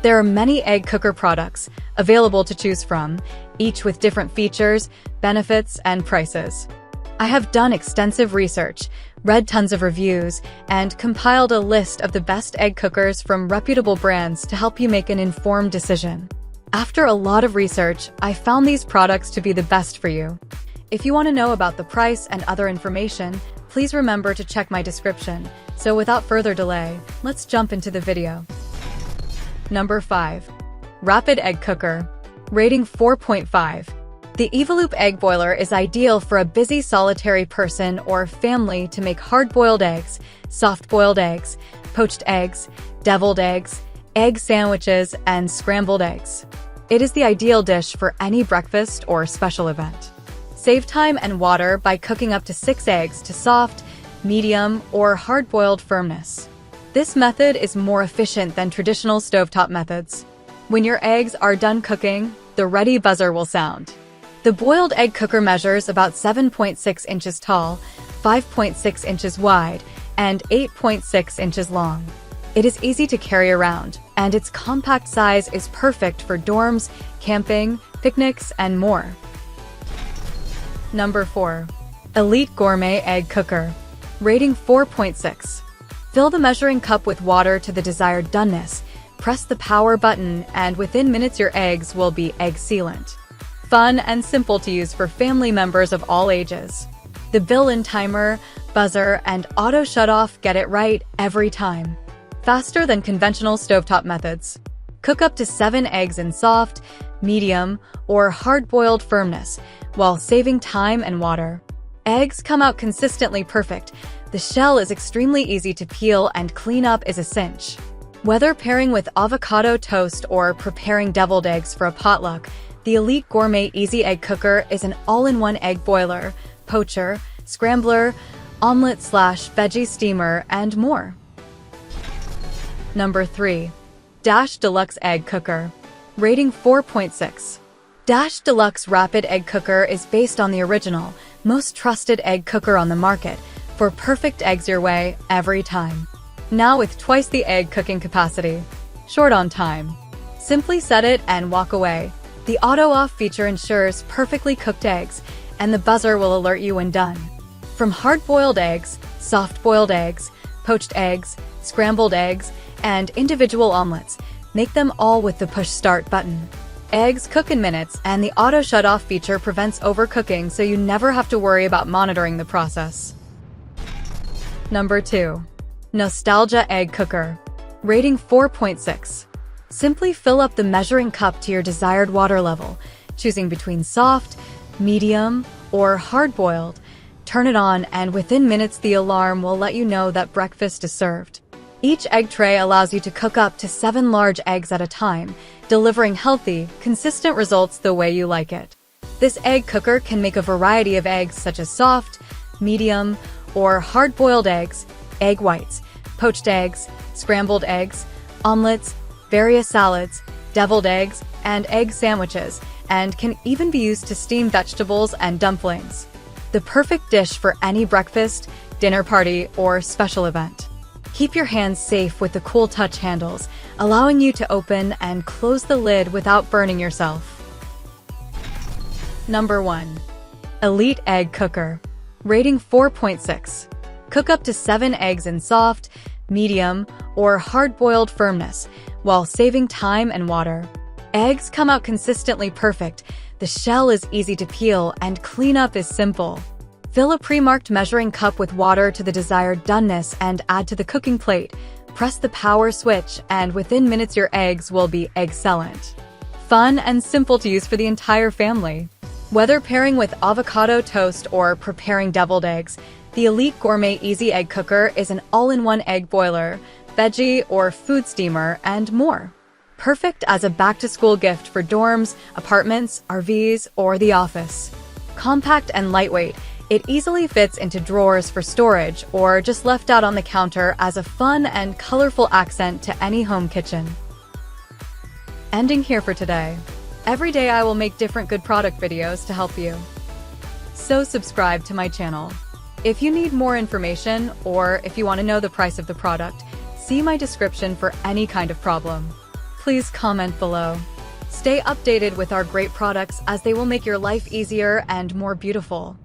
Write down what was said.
There are many egg cooker products available to choose from, each with different features, benefits, and prices. I have done extensive research, read tons of reviews, and compiled a list of the best egg cookers from reputable brands to help you make an informed decision. After a lot of research, I found these products to be the best for you. If you want to know about the price and other information, please remember to check my description. So without further delay, let's jump into the video. Number 5. Rapid Egg Cooker. Rating 4.5. The Evolup egg boiler is ideal for a busy solitary person or family to make hard-boiled eggs, soft-boiled eggs, poached eggs, deviled eggs, egg sandwiches, and scrambled eggs. It is the ideal dish for any breakfast or special event. Save time and water by cooking up to 6 eggs to soft, medium, or hard-boiled firmness. This method is more efficient than traditional stovetop methods. When your eggs are done cooking, the ready buzzer will sound. The boiled egg cooker measures about 7.6 inches tall, 5.6 inches wide, and 8.6 inches long. It is easy to carry around, and its compact size is perfect for dorms, camping, picnics, and more. Number 4. Elite Gourmet Egg Cooker. Rating 4.6. Fill the measuring cup with water to the desired doneness, press the power button, and within minutes your eggs will be egg sealant. Fun and simple to use for family members of all ages. The built-in timer, buzzer, and auto shutoff get it right every time. Faster than conventional stovetop methods. Cook up to 7 eggs in soft, medium, or hard-boiled firmness, while saving time and water. Eggs come out consistently perfect. The shell is extremely easy to peel and clean up is a cinch. Whether pairing with avocado toast or preparing deviled eggs for a potluck, the Elite Gourmet Easy Egg Cooker is an all-in-one egg boiler, poacher, scrambler, omelet/veggie steamer, and more. Number 3. Dash Deluxe Egg Cooker. Rating 4.6. Dash Deluxe Rapid Egg Cooker is based on the original, most trusted egg cooker on the market for perfect eggs your way every time. Now with twice the egg cooking capacity. Short on time. Simply set it and walk away. The auto-off feature ensures perfectly cooked eggs, and the buzzer will alert you when done. From hard-boiled eggs, soft-boiled eggs, poached eggs, scrambled eggs, and individual omelets, make them all with the push start button. Eggs cook in minutes, and the auto shut-off feature prevents overcooking so you never have to worry about monitoring the process. Number 2. Nostalgia Egg Cooker. Rating 4.6. Simply fill up the measuring cup to your desired water level, choosing between soft, medium, or hard-boiled. Turn it on, and within minutes the alarm will let you know that breakfast is served. Each egg tray allows you to cook up to 7 large eggs at a time, delivering healthy, consistent results the way you like it. This egg cooker can make a variety of eggs such as soft, medium, or hard-boiled eggs, egg whites, poached eggs, scrambled eggs, omelets, various salads, deviled eggs, and egg sandwiches, and can even be used to steam vegetables and dumplings. The perfect dish for any breakfast, dinner party, or special event. Keep your hands safe with the cool touch handles, allowing you to open and close the lid without burning yourself. Number 1. Elite Egg Cooker. Rating 4.6. Cook up to 7 eggs in soft, medium, or hard-boiled firmness, while saving time and water. Eggs come out consistently perfect. The shell is easy to peel, and cleanup is simple. Fill a pre-marked measuring cup with water to the desired doneness and add to the cooking plate. Press the power switch, and within minutes your eggs will be egg-cellent. Fun and simple to use for the entire family. Whether pairing with avocado toast or preparing deviled eggs, the Elite Gourmet Easy Egg Cooker is an all-in-one egg boiler, veggie or food steamer, and more. Perfect as a back-to-school gift for dorms, apartments, RVs, or the office. Compact and lightweight, it easily fits into drawers for storage or just left out on the counter as a fun and colorful accent to any home kitchen. Ending here for today. Every day I will make different good product videos to help you. So subscribe to my channel. If you need more information or if you want to know the price of the product, see my description for any kind of problem. please comment below. Stay updated with our great products as they will make your life easier and more beautiful.